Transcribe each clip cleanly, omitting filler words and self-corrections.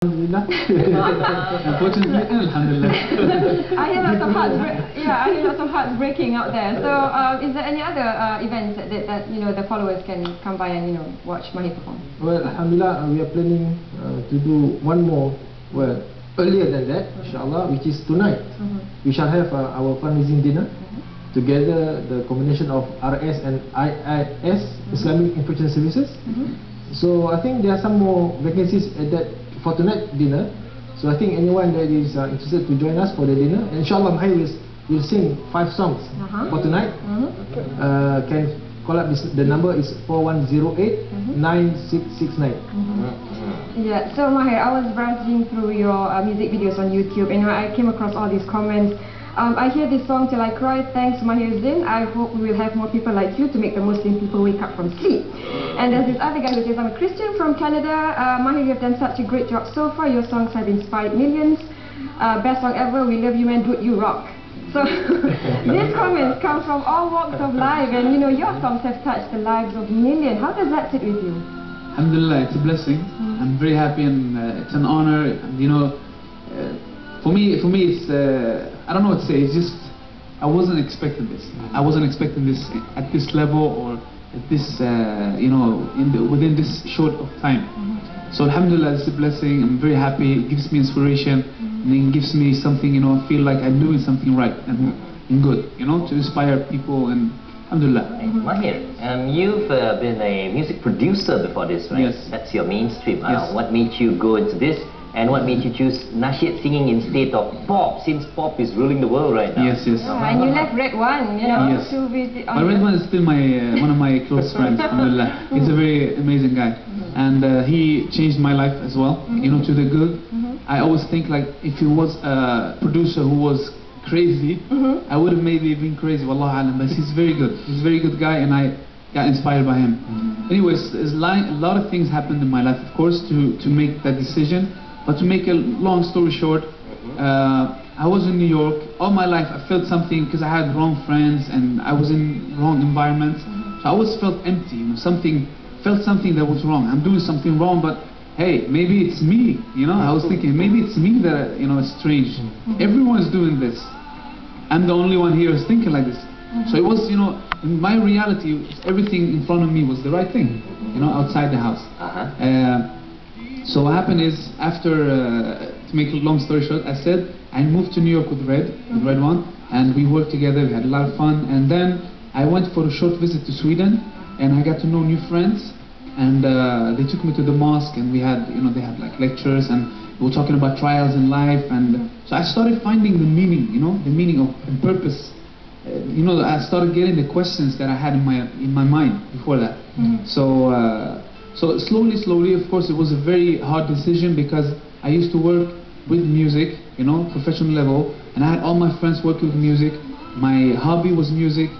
Alhamdulillah. Unfortunately, Alhamdulillah. I hear lots of I hear lots of hearts breaking out there. So, is there any other events that the followers can come by and watch Maher perform? Well, Alhamdulillah, we are planning to do one more. Well, earlier than that, inshallah, which is tonight. We shall have our fundraising dinner. Together, the combination of RS and IIS, Islamic Information Services. So I think there are some more vacancies at that for tonight dinner. So I think anyone that is interested to join us for the dinner, and inshallah Maher will sing 5 songs for tonight. Can call up the number is 4108-9669. Yeah, so Maher, I was browsing through your music videos on YouTube and I came across all these comments. I hear this song till I cry, thanks Maher Zain. I hope we will have more people like you to make the Muslim people wake up from sleep. And there's this other guy who says, I'm a Christian from Canada. Maher, you have done such a great job so far. Your songs have inspired millions. Best song ever, we love you man, dude, you rock. So these comments come from all walks of life, and your songs have touched the lives of millions. How does that sit with you? Alhamdulillah, it's a blessing. I'm very happy and it's an honor. For me it's I don't know what to say. It's just I wasn't expecting this. I wasn't expecting this at this level or at this within this short of time. So Alhamdulillah, it's a blessing. I'm very happy. It gives me inspiration and it gives me something. I feel like I'm doing something right and good. To inspire people, and Alhamdulillah. Maher, you've been a music producer before this, right? Yes. That's your mainstream. Yes. What made you go into this? And what made you choose nasheed singing instead of pop, since pop is ruling the world right now? Yes. Yeah, and you left Red One, Yes. to visit. But Red One is still one of my close friends, alhamdulillah. He's a very amazing guy. And he changed my life as well, to the good. I always think like if he was a producer who was crazy, I would have maybe been crazy, wallahu alam, but he's very good. He's a very good guy and I got inspired by him. Anyways, a lot of things happened in my life, of course, to make that decision. But to make a long story short, I was in New York. All my life I felt something because I had wrong friends and I was in wrong environments. So I always felt empty, felt something that was wrong. I'm doing something wrong, but hey, maybe it's me, I was thinking, maybe it's me that, it's strange. Everyone is doing this. I'm the only one here who's thinking like this. So it was, in my reality, everything in front of me was the right thing, outside the house. So what happened is, after, to make a long story short, I said, I moved to New York with Red One, and we worked together, we had a lot of fun, and then I went for a short visit to Sweden, and I got to know new friends, and they took me to the mosque, and we had, they had like lectures, and we were talking about trials in life, and so I started finding the meaning, the meaning of and purpose. I started getting the questions that I had in my mind before that. So slowly, of course, it was a very hard decision because I used to work with music, professional level, and I had all my friends working with music. My hobby was music,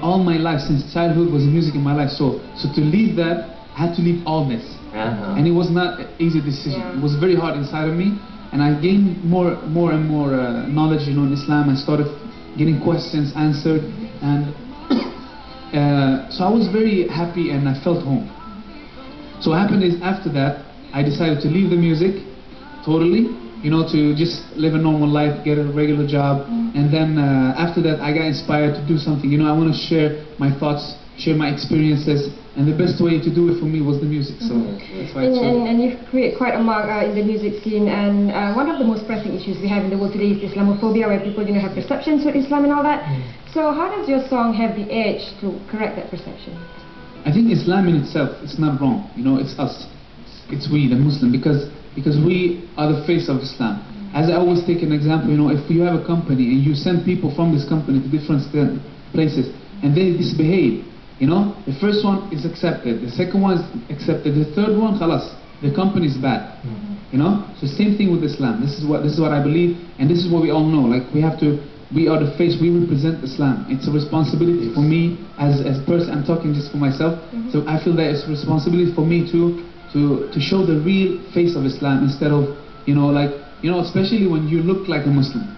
all my life since childhood was music in my life. So to leave that, I had to leave all this, and it was not an easy decision. It was very hard inside of me, and I gained more and more knowledge, in Islam. I started getting questions answered, and so I was very happy and I felt home. So what happened is, after that, I decided to leave the music totally, to just live a normal life, get a regular job, and then after that I got inspired to do something. I want to share my thoughts, share my experiences, and the best way to do it for me was the music. So that's why I chose it. And you've created quite a mark in the music scene, and one of the most pressing issues we have in the world today is Islamophobia, where people have perceptions with Islam and all that. So how does your song have the edge to correct that perception? I think Islam in itself, it's not wrong. It's us. It's we, the Muslim, because we are the face of Islam. As I always take an example, if you have a company and you send people from this company to different places and they misbehave, the first one is accepted, the second one is accepted, the third one, khalas, the company is bad. So same thing with Islam. This is what I believe, and this is what we all know. Like we are the face, we represent Islam. It's a responsibility for me as a person. I'm talking just for myself. So I feel that it's a responsibility for me to show the real face of Islam instead of, especially when you look like a Muslim,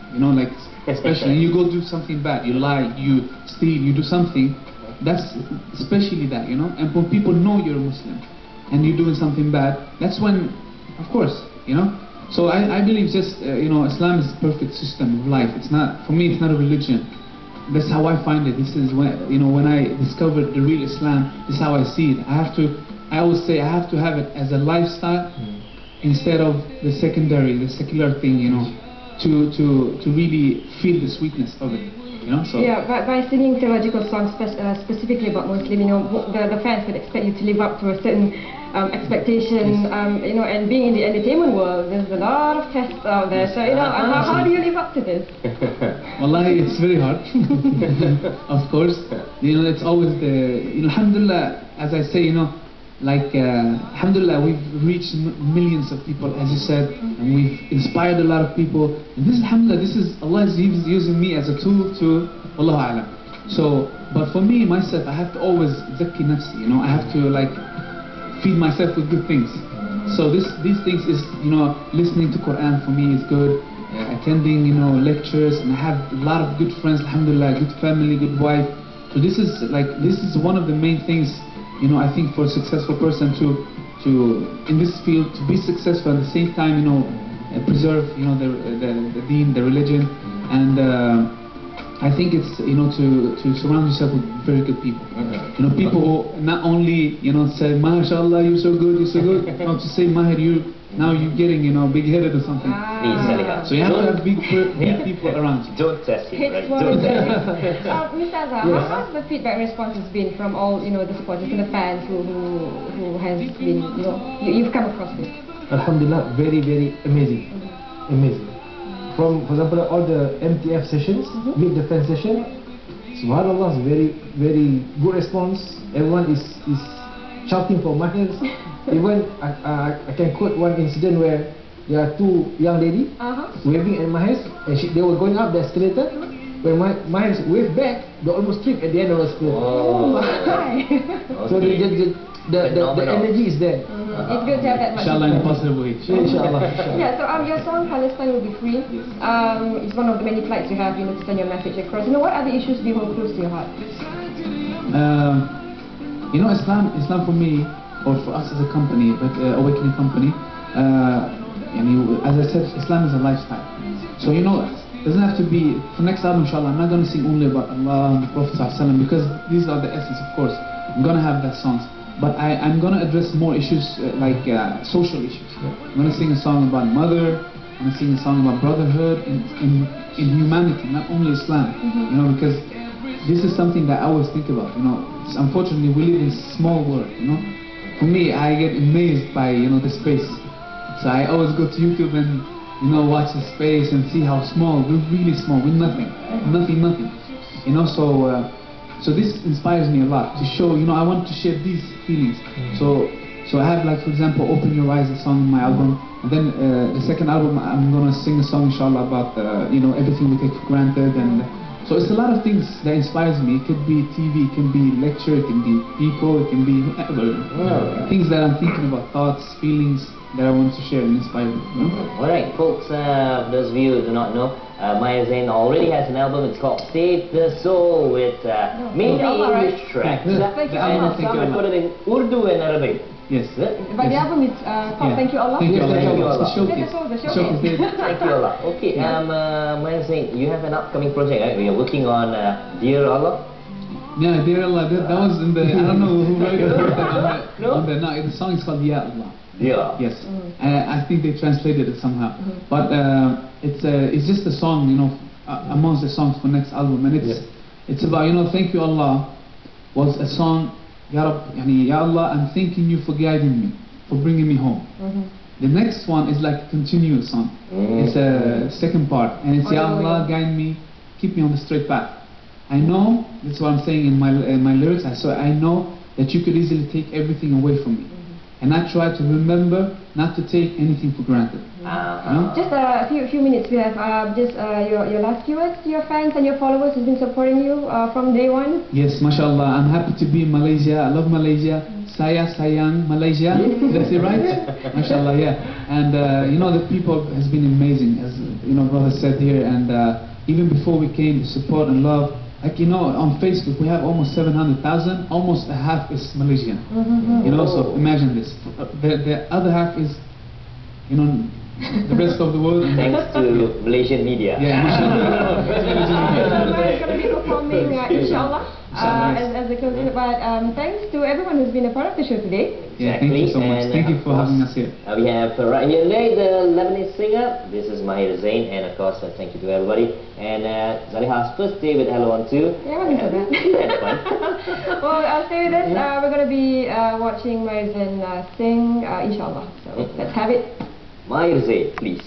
especially you go do something bad, you lie, you steal, you do something, that's especially that, and when people know you're a Muslim and you're doing something bad, that's when, of course, you know. So I believe just you know, Islam is a perfect system of life. It's not, for me, it's not a religion. That's how I find it. This is when, you know, when I discovered the real Islam, this is how I see it. I always say I have to have it as a lifestyle instead of the secondary, the secular thing, you know, to really feel the sweetness of it, you know. So yeah, but by singing theological songs specifically about Muslim, you know, the fans could expect you to live up to a certain expectation, you know, and being in the entertainment world, there's a lot of tests out there. So, you know, how do you live up to this? Wallahi, it's very hard. Of course, you know, it's always the, you know, alhamdulillah, as I say, you know, like alhamdulillah, we've reached millions of people, as you said, and we've inspired a lot of people. And this, alhamdulillah, this is, Allah is using me as a tool to, Wallahu a'lam. So, but for me, myself, I have to always zakki nafsi, you know, I have to like feed myself with good things. So these things is, you know, listening to Quran for me is good, attending, you know, lectures, and I have a lot of good friends, alhamdulillah, good family, good wife. So this is one of the main things, you know, I think for a successful person to in this field, to be successful at the same time, you know, preserve, you know, the deen, the religion, and I think it's, you know, to surround yourself with very good people. You know, people who not only, you know, say, MashaAllah, you're so good, you're so good, not to say, Maher, now you're getting, you know, big-headed or something. So you have to have big people around you. Don't test it, right? Don't test it. Mr. Azhar, how's the feedback response has been from all, you know, the supporters and the fans who has been, you know, you've come across this? Alhamdulillah, very, very amazing. Amazing. From, for example, all the MTF sessions, Meet the Fan session, subhanallah, very, very good response. Everyone is shouting for Maher. Even I can quote one incident where there are two young ladies waving at Maher, and they were going up the escalator. When Maher waved back, they almost tripped at the end of the escalator. Oh my! So the energy is there. It's good to have that much. Inshallah, in a positive way. Inshallah. Yeah, so your song Palestine will be free. It's one of the many flights you have, you know, to send your message across. You know, what other issues do you hold close to your heart? You know, Islam for me, or for us as a company, but awakening company, as I said, Islam is a lifestyle. So, you know, it doesn't have to be, for next album, inshallah, I'm not going to sing only about Allah and the Prophet ﷺ, because these are the essence, of course. I'm going to have that songs. But I'm going to address more issues like social issues. I'm going to sing a song about mother, I'm going to sing a song about brotherhood in humanity, not only Islam. You know, because this is something that I always think about. You know, unfortunately we live in a small world. You know, for me, I get amazed by, you know, the space. So I always go to YouTube and, you know, watch the space and see how small, we're really small, we're nothing. You know, so this inspires me a lot to show, you know, I want to share these feelings. So I have, like, for example, Open Your Eyes, a song in my album, and then the second album I'm gonna sing a song, inshallah, about you know, everything we take for granted. And so it's a lot of things that inspires me. It could be TV, it can be lecture, it can be people, it can be whatever. Things that I'm thinking about, thoughts, feelings that I want to share and inspire you know? Alright, folks, those of you who do not know, Maher Zain already has an album. It's called Save the Soul, with mainly English tracks. And some recorded in Urdu and Arabic. Yes. But the album is called Thank You Allah? Thank You Allah. Thank You Allah. The showcase. Thank You Allah. Okay, Maher Zain, you have an upcoming project, right? You're working on Dear Allah? Yeah, Dear Allah, that was in the, I don't know who wrote it. No, the song is called Ya Allah. Yeah. Yes. I think they translated it somehow. But it's just a song, you know, amongst the songs for next album, and it's about, you know, Thank You Allah was a song, Ya Rab, Ya Allah, I'm thanking you for guiding me, for bringing me home. The next one is like a continuous song. It's a second part, and it's Ya Allah, guide me, keep me on the straight path. I know, that's what I'm saying in my lyrics, so I know that you could easily take everything away from me. And I try to remember not to take anything for granted. Just a few minutes. We have just your last few words to your fans and your followers who've been supporting you from day one. Yes, mashallah. I'm happy to be in Malaysia. I love Malaysia. Saya sayang Malaysia. That's it, right? Mashallah, yeah. And you know, the people has been amazing, as you know, brother said here. And even before we came, the support and love. Like, you know, on Facebook we have almost 700,000, almost a half is Malaysian. You know, so imagine this. The other half is, you know, the rest of the world. Thanks to Malaysian media. Yeah, Maher is going to be performing, inshallah, as a closing. But thanks to everyone who's been a part of the show today. Yeah, thank you so much. And, thank you for having us here. We have right here Lay, the Lebanese singer. This is Maher Zain, and of course, thank you to everybody. And Zaliha's first day with Hello On 2. Yeah, wasn't so bad. That's fun. Well, stay with us. We're going to be watching Maher Zain sing, inshallah. So let's have it. Maher Zain, please.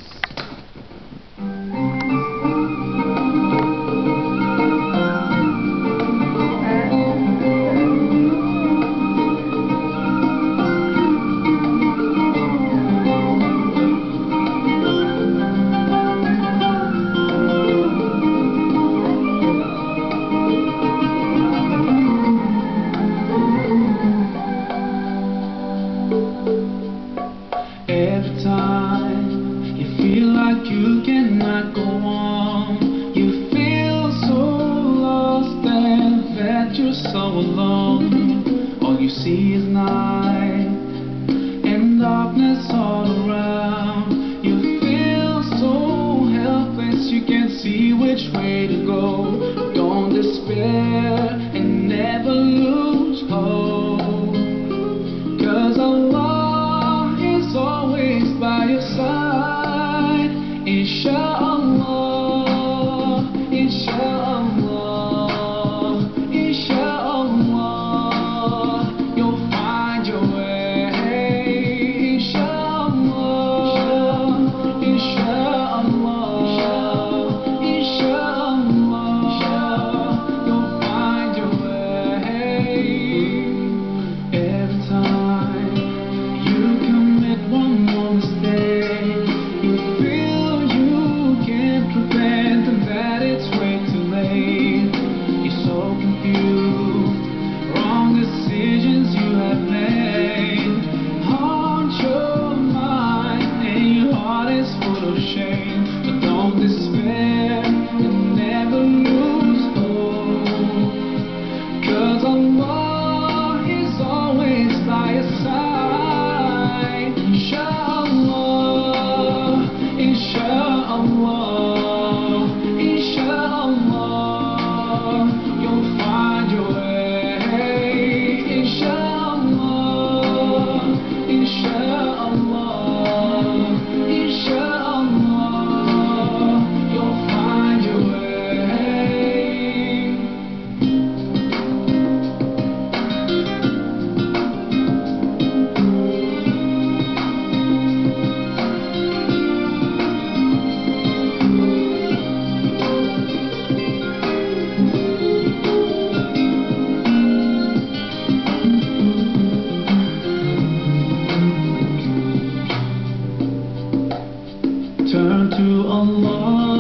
Every time you feel like you cannot go on, you feel so lost and that you're so alone. All you see is night and darkness all around. You feel so helpless, you can't see which way to go. Don't despair and never lose hope, 'cause Allah is always by your side. Insha'Allah, Insha'Allah, Insha'Allah, you'll find your way. Insha'Allah, Insha'Allah, Insha'Allah, you'll find your way. Every time you commit one more mistake, you feel you can't repent and that it's way too late. You're so confused, wrong decisions you have made haunt your mind and your heart is full of shame. But don't despair and never lose hope, 'cause Allah is always by your side. Insha'Allah, Insha'Allah, Insha'Allah, you'll find your way. Insha'Allah, Insha'Allah, Insha'Allah, you'll find your way. Turn to Allah.